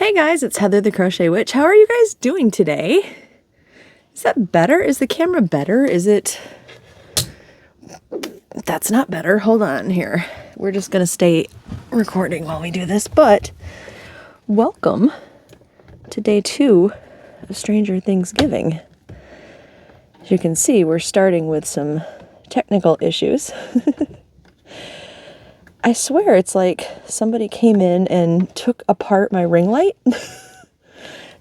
Hey guys, it's Heather the Crochet Witch. How are you guys doing today? Is that better? Is the camera better? Is it... That's not better. Hold on here. We're just going to stay recording while we do this, but welcome to day 2 of Stranger Thanksgiving. As you can see, we're starting with some technical issues. I swear it's like somebody came in and took apart my ring light.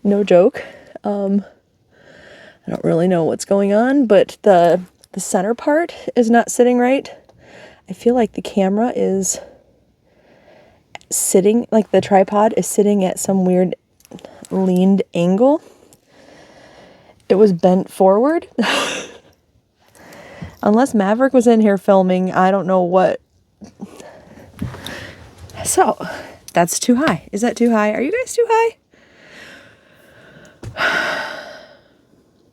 No joke. I don't really know what's going on, but the center part is not sitting right. I feel like the camera is sitting, like the tripod is sitting at some weird leaned angle. It was bent forward. Unless Maverick was in here filming, I don't know what. So, that's too high. Is that too high? Are you guys too high?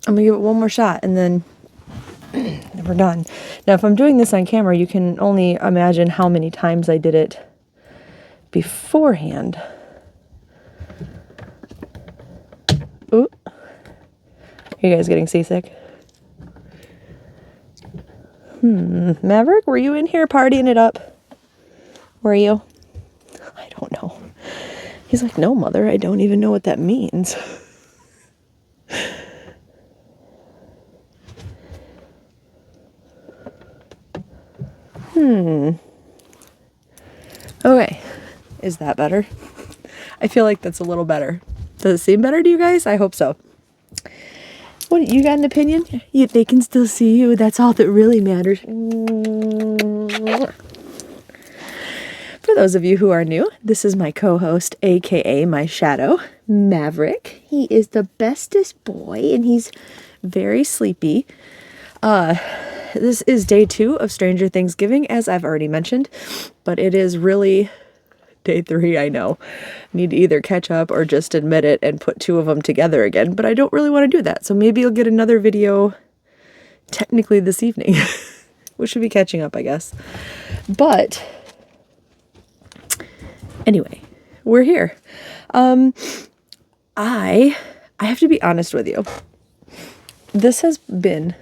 I'm gonna give it one more shot and then we're done. Now, if I'm doing this on camera, you can only imagine how many times I did it beforehand. Ooh. Are you guys getting seasick? Maverick, were you in here partying it up? Were you? I don't know. He's like, no, mother, I don't even know what that means. Okay. Is that better? I feel like that's a little better. Does it seem better to you guys? I hope so. What, you got an opinion? They can still see you. That's all that really matters. For those of you who are new, this is my co-host, aka my shadow, Maverick. He is the bestest boy and he's very sleepy. This is day 2 of Stranger Thanksgiving, as I've already mentioned, but it is really day 3, I know. I need to either catch up or just admit it and put 2 of them together again, but I don't really want to do that. So maybe you'll get another video technically this evening. We should be catching up, I guess. But anyway, we're here. I have to be honest with you. This has been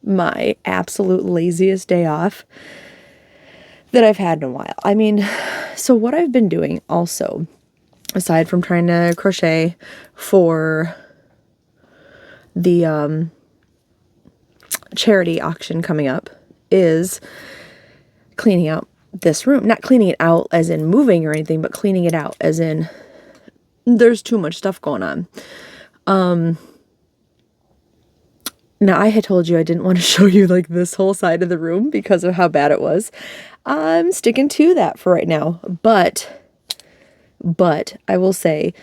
my absolute laziest day off that I've had in a while. I mean, so what I've been doing also, aside from trying to crochet for the charity auction coming up, is cleaning out this room. Not cleaning it out as in moving or anything, but cleaning it out as in there's too much stuff going on. Now, I had told you I didn't want to show you like this whole side of the room because of how bad it was. I'm sticking to that for right now. But I will say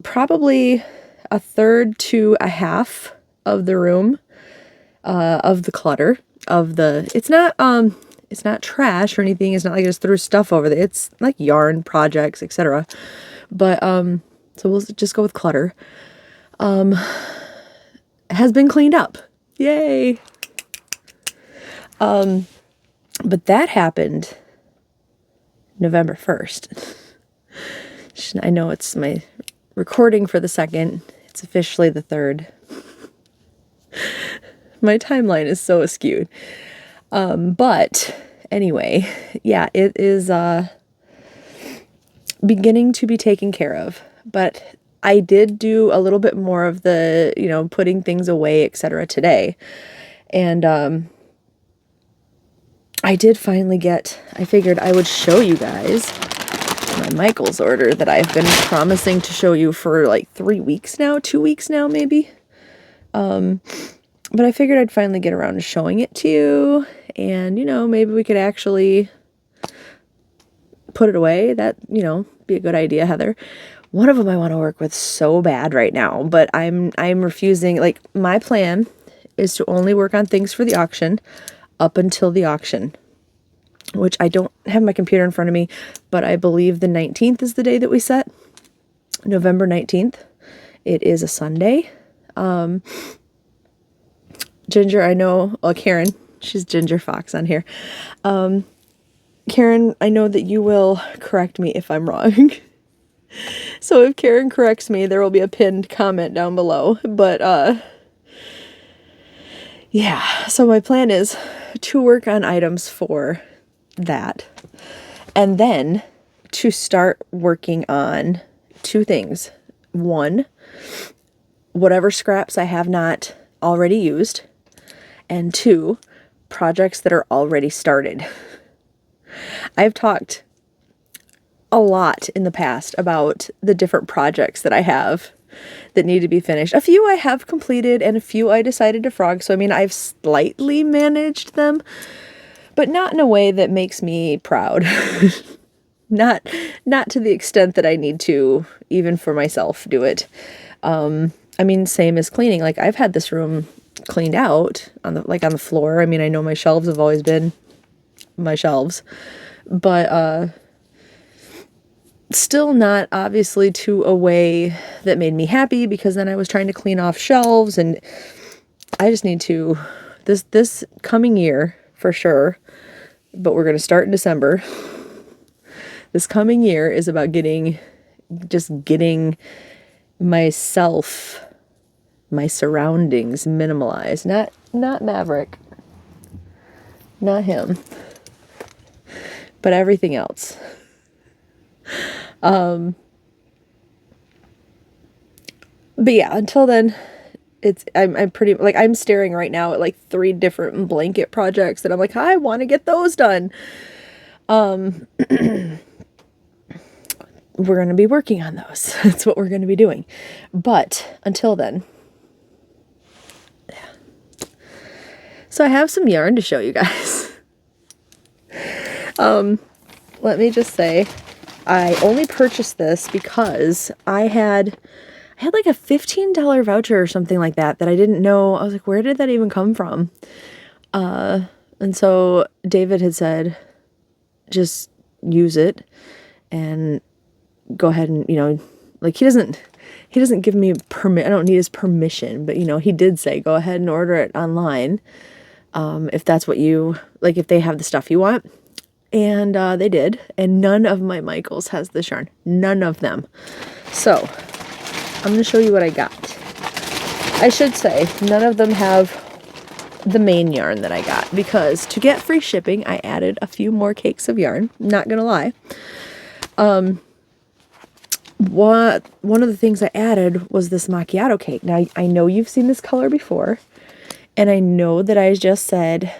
probably a third to a half of the room, of the clutter, of the, it's not trash or anything. It's not like I just threw stuff over there. It's like yarn projects, etc. But, so we'll just go with clutter. Has been cleaned up. Yay. But that happened November 1st. I know it's my recording for the 2nd. It's officially the 3rd. My timeline is so askewed. But anyway, yeah, it is beginning to be taken care of. But I did do a little bit more of the, putting things away, etc. today. And I did finally I figured I would show you guys my Michaels order that I've been promising to show you for like 3 weeks now, 2 weeks now, maybe. But I figured I'd finally get around to showing it to you. And, maybe we could actually put it away. That, be a good idea, Heather. One of them I want to work with so bad right now, but I'm refusing. Like, my plan is to only work on things for the auction up until the auction, which I don't have my computer in front of me, but I believe the 19th is the day that we set. November 19th. It is a Sunday. Ginger, I know, Karen, she's Ginger Fox on here. Karen, I know that you will correct me if I'm wrong. So if Karen corrects me, there will be a pinned comment down below. But yeah, so my plan is to work on items for that. And then to start working on two things. One, whatever scraps I have not already used. And two, projects that are already started. I've talked a lot in the past about the different projects that I have that need to be finished. A few I have completed and a few I decided to frog. So, I mean, I've slightly managed them, but not in a way that makes me proud. Not to the extent that I need to, even for myself, do it. I mean, same as cleaning. Like, I've had this room cleaned out on the floor. I mean, I know my shelves have always been my shelves, but still not obviously to a way that made me happy, because then I was trying to clean off shelves, and I just need to this coming year for sure, but we're going to start in December. This coming year is about getting myself, my surroundings minimalized. Not Maverick. Not him. But everything else. But yeah, until then, I'm pretty, like, I'm staring right now at like 3 different blanket projects that I'm like, I want to get those done. We're going to be working on those. That's what we're going to be doing. But until then, yeah. So I have some yarn to show you guys. Let me just say, I only purchased this because I had like a $15 voucher or something like that I didn't know. I was like, where did that even come from? And so David had said, just use it and go ahead and, you know, like, he doesn't give me permit. I don't need his permission, but, you know, he did say, go ahead and order it online. If that's what you like, if they have the stuff you want. And they did. And none of my Michaels has this yarn. None of them. So I'm going to show you what I got. I should say none of them have the main yarn that I got, because to get free shipping, I added a few more cakes of yarn. Not going to lie. One of the things I added was this macchiato cake. Now, I know you've seen this color before, and I know that I just said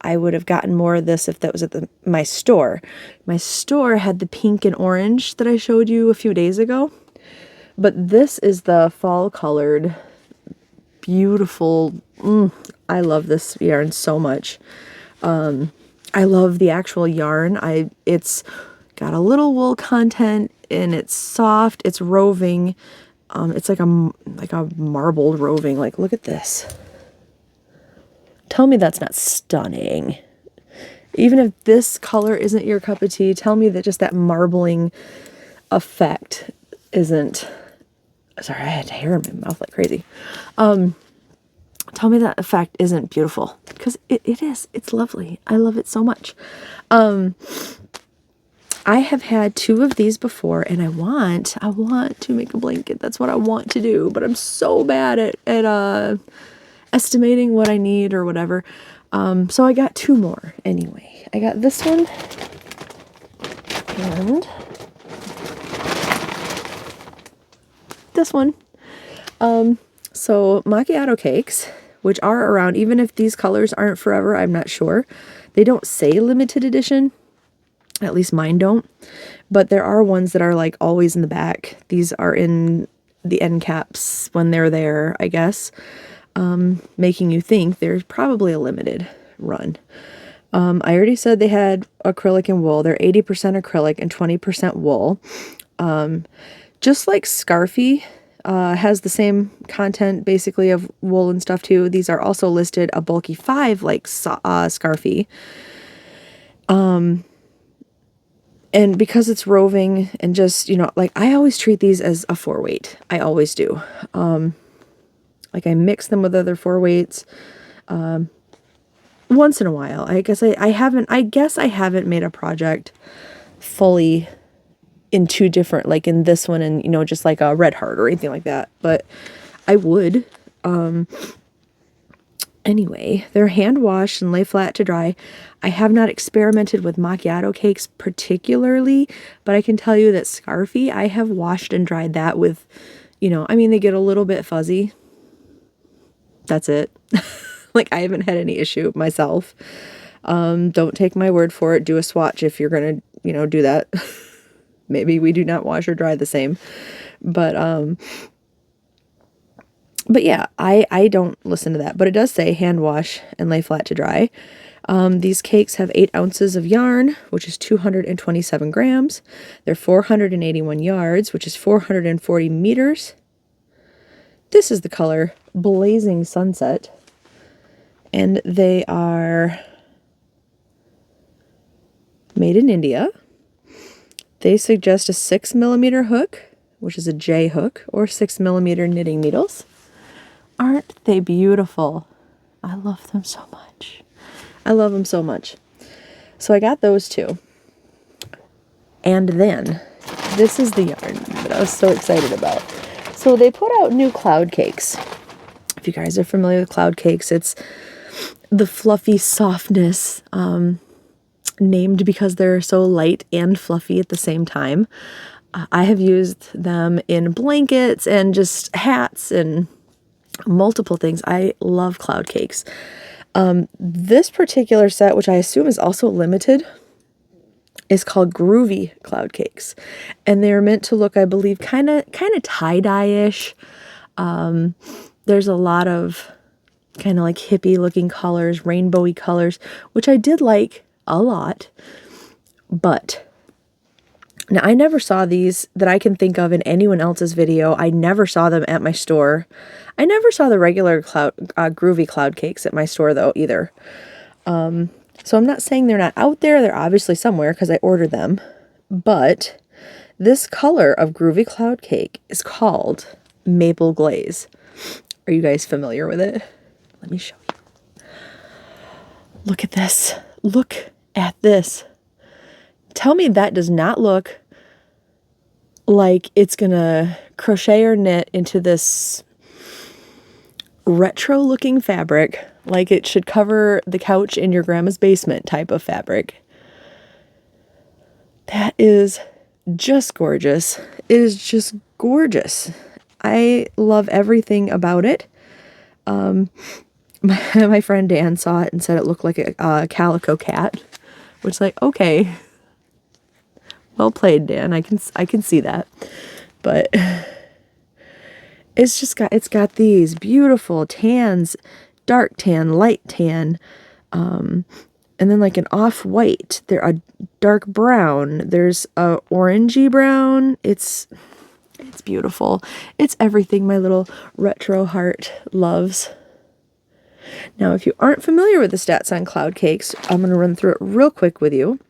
I would have gotten more of this if that was at my store. My store had the pink and orange that I showed you a few days ago, but this is the fall colored, beautiful. I love this yarn so much. I love the actual yarn. It's got a little wool content, and it's soft, it's roving. It's like a marbled roving. Like, look at this. Tell me that's not stunning. Even if this color isn't your cup of tea, tell me that just that marbling effect isn't. Sorry, I had hair in my mouth like crazy. Tell me that effect isn't beautiful, because it is. It's lovely. I love it so much. I have had 2 of these before, and I want to make a blanket. That's what I want to do, but I'm so bad at estimating what I need or whatever. So I got 2 more anyway. I got this one and this one. So macchiato cakes, which are around, even if these colors aren't forever, I'm not sure. They don't say limited edition. At least mine don't. But there are ones that are like always in the back. These are in the end caps when they're there, I guess. Making you think there's probably a limited run. I already said they had acrylic and wool. They're 80% acrylic and 20% wool. Just like Scarfy has the same content basically of wool and stuff too. These are also listed a bulky 5 like Scarfy. And because it's roving and just, you know, like, I always treat these as a 4-weight. I always do. Like, I mix them with other 4-weights once in a while. I guess I haven't made a project fully in two different, like in this one and, you know, just like a red heart or anything like that. But I would. Anyway, they're hand washed and lay flat to dry. I have not experimented with macchiato cakes particularly, but I can tell you that Scarfy, I have washed and dried that with, you know, I mean, they get a little bit fuzzy. That's it. Like, I haven't had any issue myself. Don't take my word for it. Do a swatch if you're going to, you know, do that. Maybe we do not wash or dry the same. But yeah, I don't listen to that. But it does say hand wash and lay flat to dry. These cakes have 8 ounces of yarn, which is 227 grams. They're 481 yards, which is 440 meters. This is the color Blazing Sunset. And they are made in India. They suggest a 6mm hook, which is a J hook, or 6mm knitting needles. Aren't they beautiful? I love them so much. I love them so much. So I got those two. And then, this is the yarn that I was so excited about. So they put out new cloud cakes. If you guys are familiar with cloud cakes, it's the fluffy softness, named because they're so light and fluffy at the same time. I have used them in blankets and just hats and multiple things. I love cloud cakes. This particular set, which I assume is also limited, is called Groovy Cloud Cakes. And they're meant to look, I believe, kind of tie-dye-ish. There's a lot of kind of like hippie looking colors, rainbowy colors, which I did like a lot. But now I never saw these that I can think of in anyone else's video. I never saw them at my store. I never saw the regular Groovy Cloud Cakes at my store though either. So I'm not saying they're not out there. They're obviously somewhere because I ordered them. But this color of Groovy Cloud Cake is called Maple Glaze. Are you guys familiar with it? Let me show you. Look at this. Look at this. Tell me that does not look like it's gonna crochet or knit into this retro looking fabric, like it should cover the couch in your grandma's basement type of fabric. That is just gorgeous. It is just gorgeous. I love everything about it. My friend Dan saw it and said it looked like a calico cat, which, like, okay, well played, Dan. I can see that, but it's got these beautiful tans, dark tan, light tan, and then like an off-white. There a dark brown. There's a orangey brown. It's beautiful. It's everything my little retro heart loves. Now, if you aren't familiar with the stats on cloud cakes, I'm going to run through it real quick with you.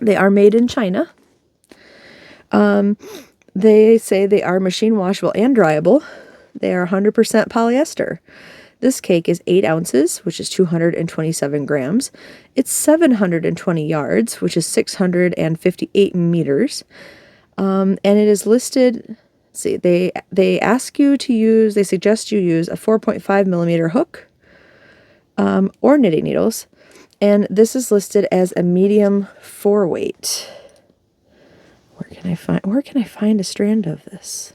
They are made in China. They say they are machine washable and dryable. They are 100% polyester. This cake is 8 ounces, which is 227 grams. It's 720 yards, which is 658 meters. And it is listed, let's see, they ask you to use, they suggest you use a 4.5mm hook, or knitting needles. And this is listed as a medium 4-weight. Where can I find a strand of this?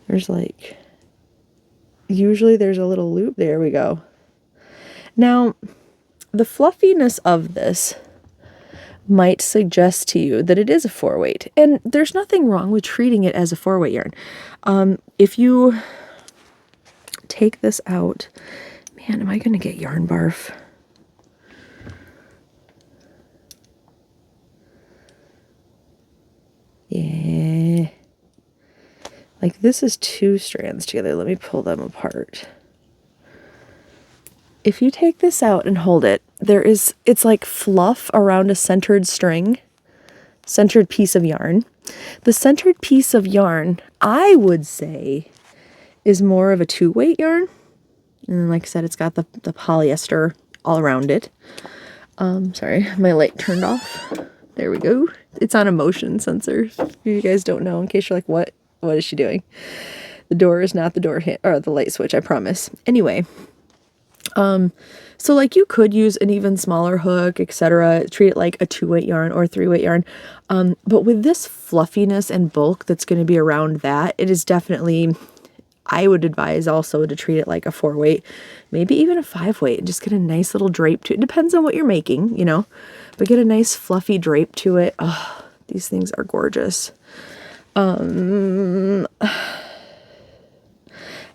There's like, usually there's a little loop. There we go. Now, the fluffiness of this might suggest to you that it is a 4-weight. And there's nothing wrong with treating it as a 4-weight yarn. If you take this out, man, am I going to get yarn barf? Yeah. Like, this is 2 strands together. Let me pull them apart. If you take this out and hold it, it's like fluff around a centered string, centered piece of yarn. The centered piece of yarn, I would say, is more of a 2-weight yarn. And like I said, it's got the polyester all around it. Sorry, my light turned off. There we go. It's on a motion sensor. If you guys don't know, in case you're like, what is she doing? The door is not the door or the light switch, I promise. Anyway, so like you could use an even smaller hook, etc. Treat it like a 2-weight yarn or 3-weight yarn. But with this fluffiness and bulk that's going to be around that, it is definitely, I would advise also to treat it like a 4-weight, maybe even a 5-weight, and just get a nice little drape to it. Depends on what you're making, you know, but get a nice fluffy drape to it. Oh, these things are gorgeous. I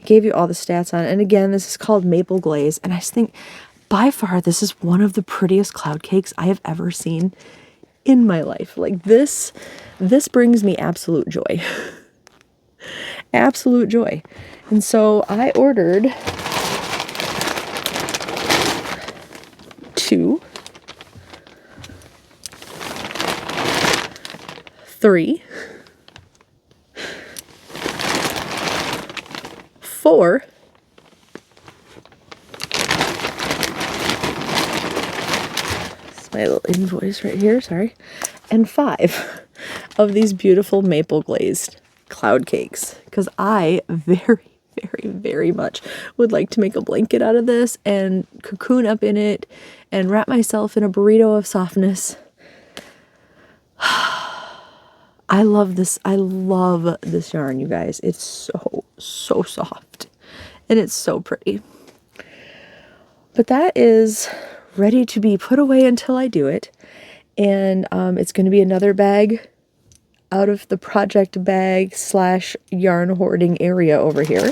gave you all the stats on it. And again, this is called Maple Glaze. And I just think by far, this is one of the prettiest cloud cakes I have ever seen in my life. Like this brings me absolute joy. Absolute joy. And so I ordered 2, 3, 4, my little invoice right here, sorry, and 5 of these beautiful maple glazed cloud cakes, because I very, very, very much would like to make a blanket out of this and cocoon up in it and wrap myself in a burrito of softness. I love this. I love this yarn, you guys. It's so, so soft and it's so pretty. But that is ready to be put away until I do it. And it's going to be another bag out of the project bag / yarn hoarding area over here.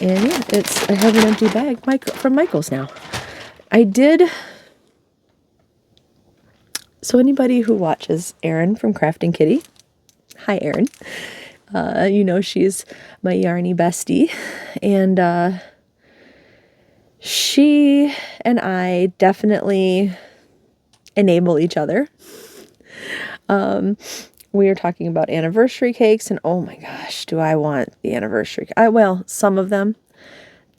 And yeah, I have an empty bag from Michael's now. So anybody who watches Erin from Crafting Kitty, hi Erin, you know she's my yarny bestie. And she and I definitely enable each other. We were talking about anniversary cakes, and oh my gosh, do I want the anniversary. Well, some of them,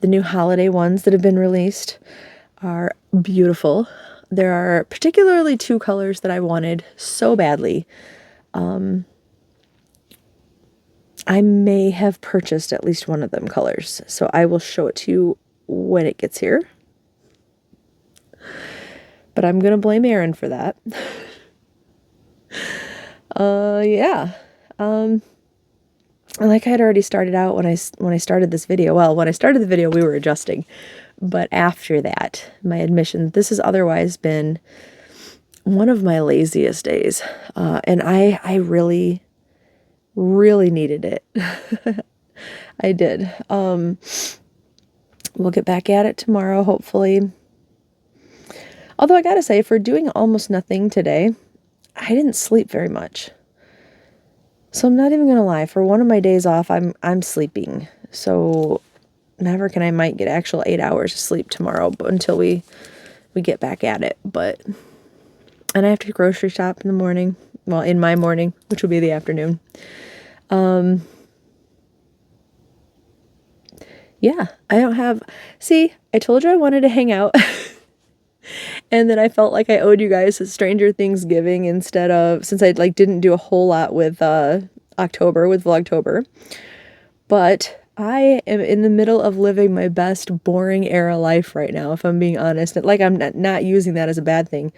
the new holiday ones that have been released are beautiful. There are particularly 2 colors that I wanted so badly. I may have purchased at least one of them colors, so I will show it to you when it gets here. But I'm gonna blame Erin for that. Yeah. And like I had already started out when I started this video. Well, when I started the video, we were adjusting. But after that, my admission, this has otherwise been one of my laziest days. And I really, really needed it. I did. We'll get back at it tomorrow, hopefully. Although I gotta say, for doing almost nothing today, I didn't sleep very much. So I'm not even gonna lie, for one of my days off, I'm sleeping. So Maverick and I might get actual 8 hours of sleep tomorrow, but until we get back at it. And I have to grocery shop in the morning. Well, in my morning, which will be the afternoon. Yeah, I don't have, see, I told you I wanted to hang out. And then I felt like I owed you guys a Stranger Things giving instead of, since I didn't do a whole lot with October, with Vlogtober. But I am in the middle of living my best boring era life right now, if I'm being honest. Like, I'm not using that as a bad thing.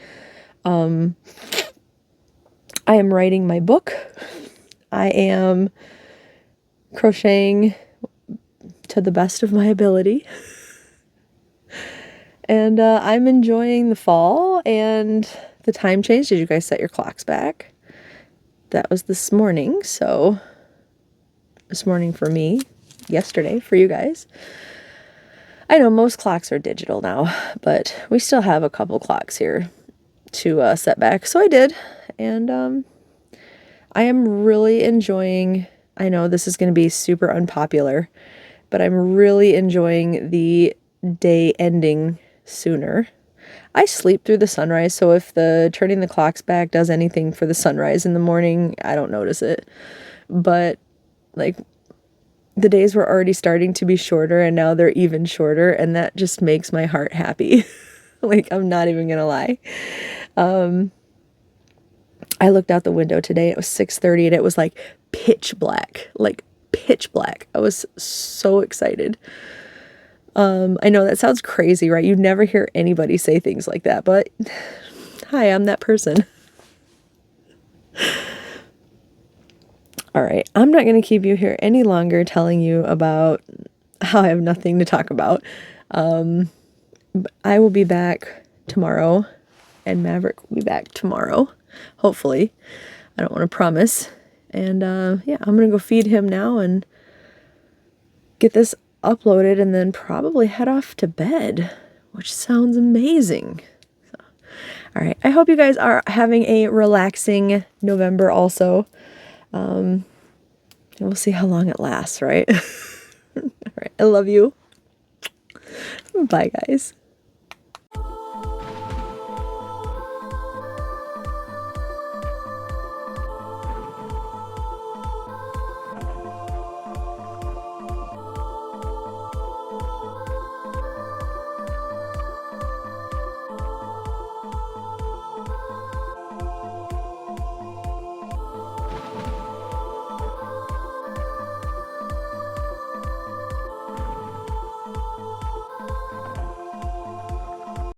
I am writing my book. I am crocheting to the best of my ability. And I'm enjoying the fall and the time change. Did you guys set your clocks back? That was this morning. So this morning for me, yesterday for you guys. I know most clocks are digital now, but we still have a couple clocks here to set back. So I did. And I am really enjoying, I know this is going to be super unpopular, but I'm really enjoying the day ending sooner. I sleep through the sunrise, so if the turning the clocks back does anything for the sunrise in the morning, I don't notice it. But like, the days were already starting to be shorter, and now they're even shorter, and that just makes my heart happy. Like, I'm not even gonna lie. I I looked out the window today. It was 6:30 and it was like pitch black, like pitch black. I was so excited. I know that sounds crazy, right? You never hear anybody say things like that, but hi, I'm that person. All right, I'm not going to keep you here any longer telling you about how I have nothing to talk about. I will be back tomorrow, and Maverick will be back tomorrow, hopefully. I don't want to promise. And yeah, I'm going to go feed him now and get this uploaded and then probably head off to bed, which sounds amazing. So, all right, I hope you guys are having a relaxing November also. And we'll see how long it lasts, right? All right, I love you. Bye, guys.